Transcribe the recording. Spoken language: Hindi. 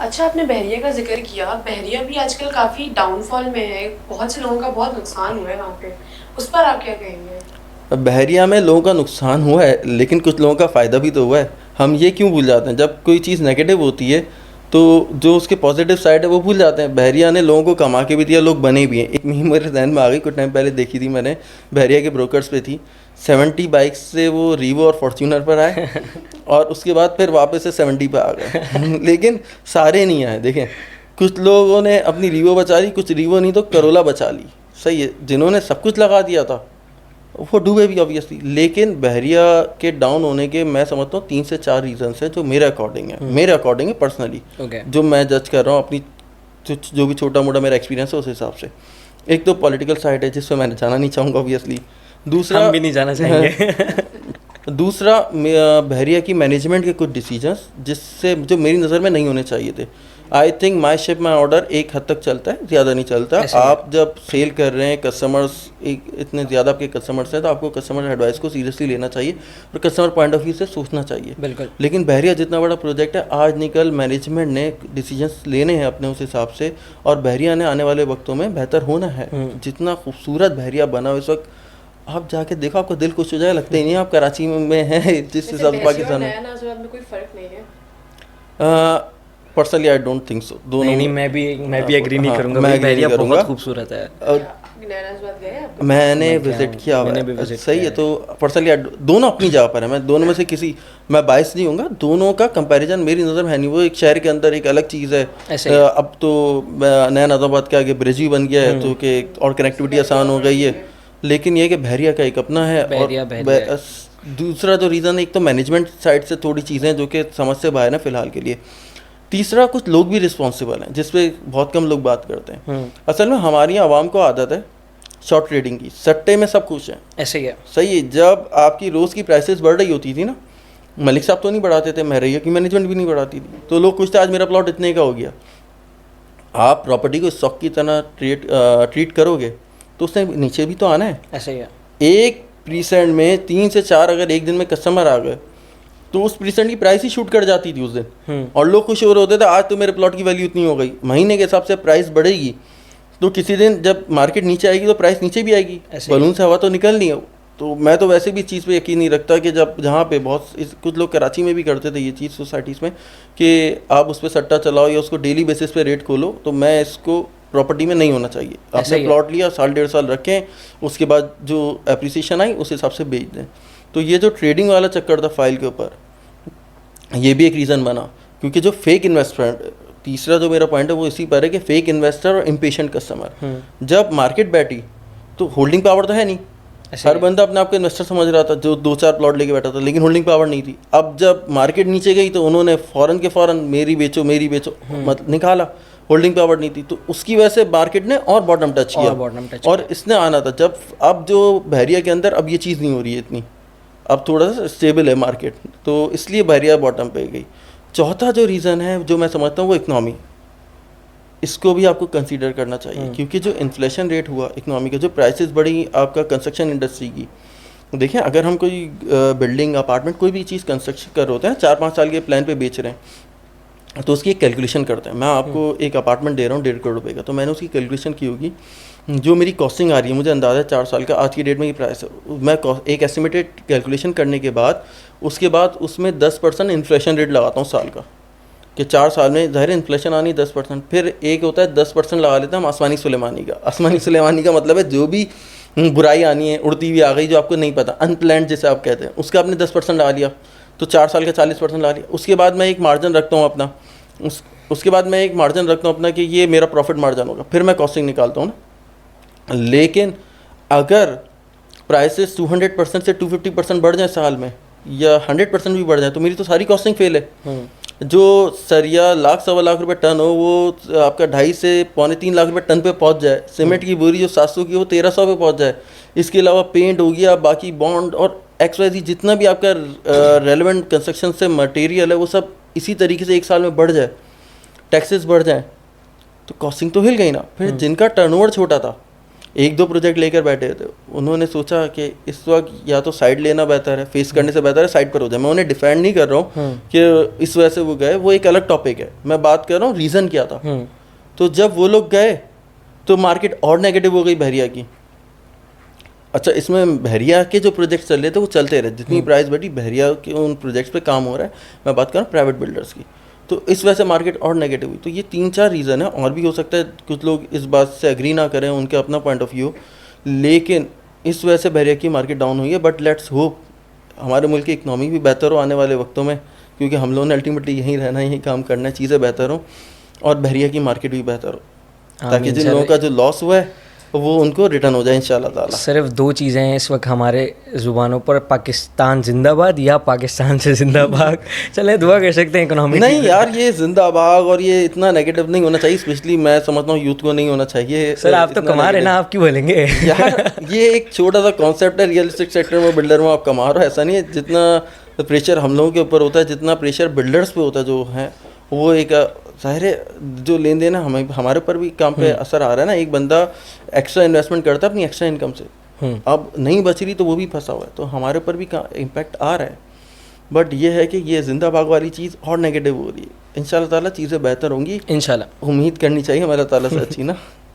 अच्छा, आपने बहरिया का जिक्र किया। बहरिया भी आजकल काफ़ी डाउनफॉल में है, बहुत से लोगों का बहुत नुकसान हुआ है वहाँ पे। उस पर आप क्या कहेंगे? अब बहरिया में लोगों का नुकसान हुआ है लेकिन कुछ लोगों का फ़ायदा भी तो हुआ है। हम ये क्यों भूल जाते हैं, जब कोई चीज़ नेगेटिव होती है तो जो उसके पॉजिटिव साइड है वो भूल जाते हैं। बहरिया ने लोगों को कमा के भी दिया, लोग बने भी हैं। एक मुहिम मेरे जहन में आ गई, कुछ टाइम पहले देखी थी मैंने, बहरिया के ब्रोकर्स पे थी। 70 बाइक्स से वो रीवो और फॉर्च्यूनर पर आए और उसके बाद फिर वापस से 70 पे आ गए लेकिन सारे नहीं आए। देखें, कुछ लोगों ने अपनी रीवो बचा ली, कुछ रीवो नहीं तो करोला बचा ली। सही है, जिन्होंने सब कुछ लगा दिया था वो डूबे भी ऑब्वियसली। लेकिन बहरिया के डाउन होने के मैं समझता हूँ 3 से 4 रीजंस हैं जो मेरे अकॉर्डिंग है पर्सनली, ओके। जो मैं जज कर रहा हूँ अपनी जो भी छोटा मोटा मेरा एक्सपीरियंस है उस हिसाब से। एक तो पॉलिटिकल साइड है जिस पे मैंने जाना नहीं चाहूँगा ऑब्वियसली। दूसरा हम भी नहीं जाना चाहेंगे। दूसरा बहरिया की मैनेजमेंट के कुछ डिसीजंस जिससे जो मेरी नज़र में नहीं होने चाहिए थे। I think my ship my order एक हद तक चलता है, ज़्यादा नहीं चलता। ऐसे ही है। आप जब सेल कर रहे हैं कस्टमर्स, एक इतने ज़्यादा आपके कस्टमर्स हैं तो आपको कस्टमर एडवाइस को सीरियसली लेना चाहिए और कस्टमर पॉइंट ऑफ व्यू से सोचना चाहिए। बिल्कुल। लेकिन बहरिया जितना बड़ा प्रोजेक्ट है, आज निकल मैनेजमेंट ने डिसीजंस लेने हैं अपने उस हिसाब से, और बहरिया ने आने वाले वक्तों में बेहतर होना है। जितना खूबसूरत बहरिया बना हो इस वक्त, आप जाके देखो आपको दिल खुश हो जाएगा, लगता ही नहीं आप कराची में हैं जिस वैसे हिसाब से बहरिया और पाकिस्तान नया में। नाजराबाद में कोई फ़र्क नहीं है? Personally I don't think so, दोनों नहीं नहीं, मैं भी एग्री नहीं हाँ, करूंगा मैं भाई, एग्री नहीं बहरिया करूंगा। बहुत खूबसूरत है। और नया नाजराबाद गए हैं आप कभी? मैंने मैं गया विजिट हूँ, किया हुआ मैंने भी है, विजिट सही किया है। है। तो पर्सनली दोनों अपनी जगह पर है, मैं दोनों में से किसी, मैं बायस नहीं हूँगा, दोनों का कंपैरिजन मेरी नज़र में है नहीं। वो एक शहर के अंदर एक अलग चीज़ है। ऐसे ही है। अब तो नया नाज़ाबाद के आगे ब्रिज भी बन गया है तो कि और कनेक्टिविटी आसान हो गई है। लेकिन ये है कि बहरिया का एक अपना है। और बहरिया बहरिया है। दूसरा जो रीज़न, एक तो मैनेजमेंट साइड से थोड़ी चीज़ें जो कि समझ से बाहर हैं फ़िलहाल के लिए। तीसरा, कुछ लोग भी रिस्पॉन्सिबल हैं जिस पे बहुत कम लोग बात करते हैं। असल में हमारी यहाँ आवाम को आदत है शॉर्ट ट्रेडिंग की, सट्टे में सब खुश हैं। ऐसे ही है। सही है, जब आपकी रोज़ की प्राइसेस बढ़ रही होती थी ना, मलिक साहब तो नहीं बढ़ाते थे, महरैया की मैनेजमेंट भी नहीं बढ़ाती थी, तो लोग खुश थे आज मेरा प्लॉट इतने का हो गया। आप प्रॉपर्टी को स्टॉक की तरह ट्रीट करोगे तो उसने नीचे भी तो आना है। ऐसे ही है। एक प्रीसेंट में 3 से 4 अगर एक दिन में कस्टमर आ गए तो उस प्रीसेंट की प्राइस ही शूट कर जाती थी उस दिन, और लोग खुश हो रहे होते थे आज तो मेरे प्लॉट की वैल्यू इतनी हो गई। महीने के हिसाब से प्राइस बढ़ेगी तो किसी दिन जब मार्केट नीचे आएगी तो प्राइस नीचे भी आएगी, ऐसे ही। बलून से हवा तो निकलनी है। तो मैं तो वैसे भी इस चीज़ पे यकीन नहीं रखता कि जब जहाँ पे कुछ लोग कराची में भी करते थे ये चीज़ सोसाइटीज़ में, कि आप उस पर सट्टा चलाओ या उसको डेली बेसिस पे रेट खोलो, तो मैं इसको प्रॉपर्टी में नहीं होना चाहिए। ऐसे आपने ही है। प्लॉट लिया, साल 1.5 साल रखें, उसके बाद जो एप्रिसिएशन आई उस हिसाब से बेच दें। तो ये जो ट्रेडिंग वाला चक्कर था फाइल के ऊपर, ये भी एक रीज़न बना। क्योंकि जो फेक इन्वेस्टमेंट, तीसरा जो मेरा पॉइंट है वो इसी पर है कि फेक इन्वेस्टर और इम्पेशेंट कस्टमर, जब मार्केट बैठी तो होल्डिंग पावर तो है नहीं। ऐसे हर ही है। बंदा अपने आप को इन्वेस्टर समझ रहा था जो 2-4 प्लॉट लेके बैठा था, लेकिन होल्डिंग पावर नहीं थी। अब जब मार्केट नीचे गई तो उन्होंने फ़ौरन के फ़ौरन मेरी बेचो मत निकाला, होल्डिंग पावर नहीं थी, तो उसकी वजह से मार्केट ने और बॉटम टच किया। और बॉटम टच और इसने आना था जब, अब जो बहरिया के अंदर अब ये चीज़ नहीं हो रही है इतनी, अब थोड़ा सा स्टेबल है मार्केट, तो इसलिए बहरिया बॉटम पे गई। चौथा जो रीज़न है जो मैं समझता हूँ वो इकनॉमी, इसको भी आपको कंसीडर करना चाहिए। क्योंकि जो इन्फ्लेशन रेट हुआ इकनॉमी का, जो प्राइसेस बढ़ी आपका कंस्ट्रक्शन इंडस्ट्री की, देखिए अगर हम कोई बिल्डिंग अपार्टमेंट कोई भी चीज़ कंस्ट्रक्शन कर होते हैं 4-5 साल के प्लान पे बेच रहे हैं, तो उसकी एक कैलकुलेशन करते हैं। मैं आपको एक अपार्टमेंट दे रहा हूँ 1.5 करोड़ रुपए का, तो मैंने उसकी कैलकुलेशन की होगी, जो मेरी कॉस्टिंग आ रही है मुझे अंदाज़ा है 4 साल का, आज की डेट में ये प्राइस है। मैं एक एस्टिमेटेड कैलकुलेशन करने के बाद उसके बाद उसमें 10% इन्फ्लेशन रेट लगाता हूँ साल का, कि 4 साल में ज़ाहिर इन्फ्लेशन आनी 10%। फिर एक होता है 10% लगा लेते हैं हम आसमानी सुलेमानी का। आसमानी सुलेमानी का मतलब है जो भी बुराई आनी है, उड़ती हुई आ गई जो आपको नहीं पता, अनप्लैंड जिसे आप कहते हैं, उसका आपने 10% लगा लिया, तो 4 साल का 40% लगा लिया। उसके बाद मैं एक मार्जिन रखता हूँ अपना, उसके बाद मैं एक मार्जिन रखता हूँ अपना कि ये मेरा प्रॉफिट मार्जिन होगा, फिर मैं कॉस्टिंग निकालता हूँ ना। लेकिन अगर प्राइसेस 200% से 250% बढ़ जाए साल में, या 100% भी बढ़ जाए, तो मेरी तो सारी कॉस्टिंग फेल है। जो सरिया 1,00,000-1,15,00,000 रुपये टन हो वो आपका 2.5 से 2.25-3 लाख रुपये टन पे पहुंच जाए। सीमेंट की बोरी जो 700 की हो 1,300 पे पहुंच जाए। इसके अलावा पेंट हो गया, बाकी बॉन्ड और XYZ जितना भी आपका रेलेवेंट कंस्ट्रक्शन से मटेरियल है वो सब इसी तरीके से एक साल में बढ़ जाए, टैक्सेस बढ़ जाए, तो कॉस्टिंग तो हिल गई ना। फिर जिनका टर्नओवर छोटा था 1-2 प्रोजेक्ट लेकर बैठे थे, उन्होंने सोचा कि इस वक्त या तो साइड लेना बेहतर है, फेस करने से बेहतर है साइड पर हो जाए। मैं उन्हें डिफेंड नहीं कर रहा हूँ कि इस वजह से वो गए, वो एक अलग टॉपिक है, मैं बात कर रहा हूँ रीज़न क्या था। तो जब वो लोग गए तो मार्केट और नेगेटिव हो गई बहरिया की। अच्छा, इसमें बहरिया के जो प्रोजेक्ट चल रहे थे वो चलते रहे, जितनी प्राइस बढ़ी बहरिया के उन प्रोजेक्ट्स पे काम हो रहा है। मैं बात कर रहा हूँ प्राइवेट बिल्डर्स की, तो इस वजह से मार्केट और नेगेटिव हुई। तो ये 3-4 रीज़न है, और भी हो सकता है कुछ लोग इस बात से एग्री ना करें, उनके अपना पॉइंट ऑफ व्यू, लेकिन इस वजह से बहरिया की मार्केट डाउन हुई है। बट लेट्स होप हमारे मुल्क की इकनॉमी भी बेहतर हो आने वाले वक्तों में, क्योंकि हम लोगों ने अल्टीमेटली यहीं रहना है, यहीं काम करना है, चीज़ें बेहतर हो और बहरिया की मार्केट भी बेहतर हो, ताकि जिन लोगों का जो लॉस हुआ है वो उनको रिटर्न हो जाए इंशाल्लाह ताला। सिर्फ 2 चीज़ें हैं इस वक्त हमारे ज़ुबानों पर, पाकिस्तान जिंदाबाद या पाकिस्तान से जिंदाबाद। चले दुआ कर सकते हैं इकोनॉमी। नहीं यार, ये जिंदाबाद और ये इतना नेगेटिव नहीं होना चाहिए, स्पेशली मैं समझता हूँ यूथ को नहीं होना चाहिए। सर आप तो कमा रहे ना, आप क्यों बोलेंगे? यार ये एक छोटा सा कॉन्सेप्ट है, रियल एस्टेट सेक्टर में बिल्डर में आप कमा रहे हो, ऐसा नहीं है। जितना प्रेशर हम लोगों के ऊपर होता है, जितना प्रेशर बिल्डर्स पे होता है, जो है वो एक ज़ाहिर है जो लेन देन है हमें हमारे ऊपर भी काम पे असर आ रहा है ना। एक बंदा एक्स्ट्रा इन्वेस्टमेंट करता है अपनी एक्स्ट्रा इनकम से, अब नहीं बच रही तो वो भी फंसा हुआ है, तो हमारे ऊपर भी इम्पैक्ट आ रहा है। बट ये है कि ये जिंदाबाद वाली चीज़ और नेगेटिव हो रही है। इंशाल्लाह ताला चीज़ें बेहतर होंगी, इंशाल्लाह उम्मीद करनी चाहिए हमारा ताला से अच्छी ना।